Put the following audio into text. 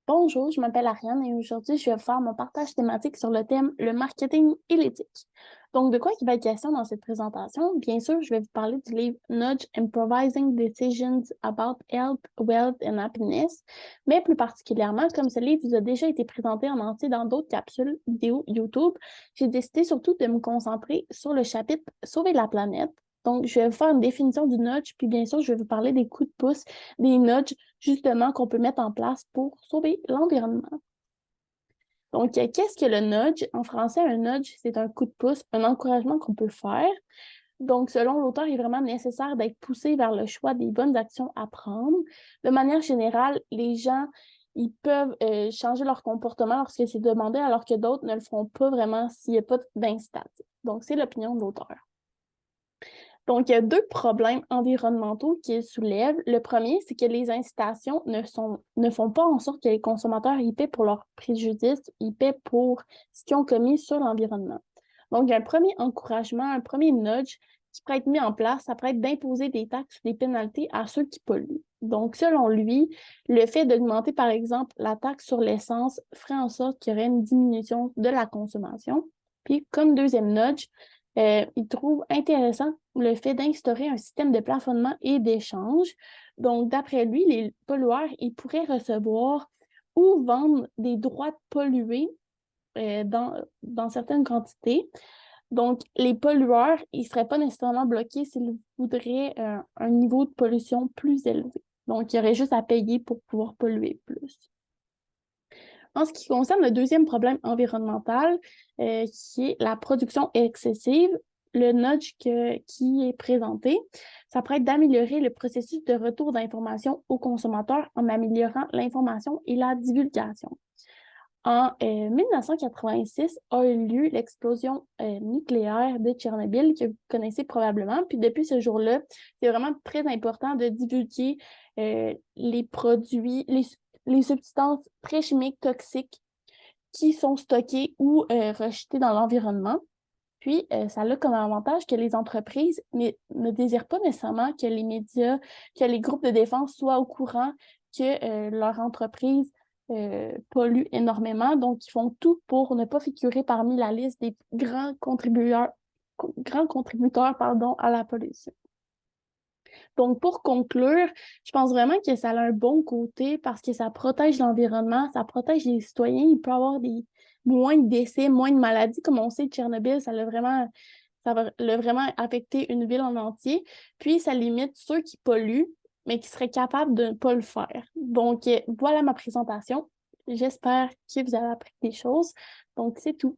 Bonjour, je m'appelle Ariane et aujourd'hui, je vais faire mon partage thématique sur le thème le marketing et l'éthique. Donc, de quoi il va être question dans cette présentation? Bien sûr, je vais vous parler du livre Nudge Improvising Decisions About Health, Wealth and Happiness, mais plus particulièrement, comme ce livre vous a déjà été présenté en entier dans d'autres capsules vidéo YouTube, j'ai décidé surtout de me concentrer sur le chapitre Sauver la planète. Donc, je vais vous faire une définition du nudge, puis bien sûr, je vais vous parler des coups de pouce, des nudges justement qu'on peut mettre en place pour sauver l'environnement. Donc, qu'est-ce que le nudge? En français, un nudge, c'est un coup de pouce, un encouragement qu'on peut faire. Donc, selon l'auteur, il est vraiment nécessaire d'être poussé vers le choix des bonnes actions à prendre. De manière générale, les gens, ils peuvent changer leur comportement lorsque c'est demandé, alors que d'autres ne le feront pas vraiment s'il n'y a pas d'incitation. Donc, c'est l'opinion de l'auteur. Donc, il y a deux problèmes environnementaux qu'il soulève. Le premier, c'est que les incitations ne font pas en sorte que les consommateurs y paient pour leurs préjudices, ils paient pour ce qu'ils ont commis sur l'environnement. Donc, un premier encouragement, un premier nudge qui pourrait être mis en place, ça pourrait être d'imposer des taxes ou des pénalités à ceux qui polluent. Donc, selon lui, le fait d'augmenter, par exemple, la taxe sur l'essence ferait en sorte qu'il y aurait une diminution de la consommation. Puis, comme deuxième nudge, il trouve intéressant le fait d'instaurer un système de plafonnement et d'échange. Donc, d'après lui, les pollueurs, ils pourraient recevoir ou vendre des droits de polluer dans certaines quantités. Donc, les pollueurs, ils ne seraient pas nécessairement bloqués s'ils voudraient un niveau de pollution plus élevé. Donc, il y aurait juste à payer pour pouvoir polluer plus. En ce qui concerne le deuxième problème environnemental, qui est la production excessive, le nudge qui est présenté, ça pourrait être d'améliorer le processus de retour d'information aux consommateurs en améliorant l'information et la divulgation. En 1986 a eu lieu l'explosion nucléaire de Tchernobyl que vous connaissez probablement. Puis depuis ce jour-là, c'est vraiment très important de divulguer les produits, les substances très chimiques toxiques qui sont stockées ou rejetées dans l'environnement. Puis, ça a comme avantage que les entreprises ne désirent pas nécessairement que les médias, que les groupes de défense soient au courant que leur entreprise pollue énormément. Donc, ils font tout pour ne pas figurer parmi la liste des grands contributeurs à la pollution. Donc, pour conclure, je pense vraiment que ça a un bon côté parce que ça protège l'environnement, ça protège les citoyens. Il peut y avoir moins de décès, moins de maladies. Comme on sait, Tchernobyl, ça l'a vraiment affecté une ville en entier. Puis, ça limite ceux qui polluent, mais qui seraient capables de ne pas le faire. Donc, voilà ma présentation. J'espère que vous avez appris des choses. Donc, c'est tout.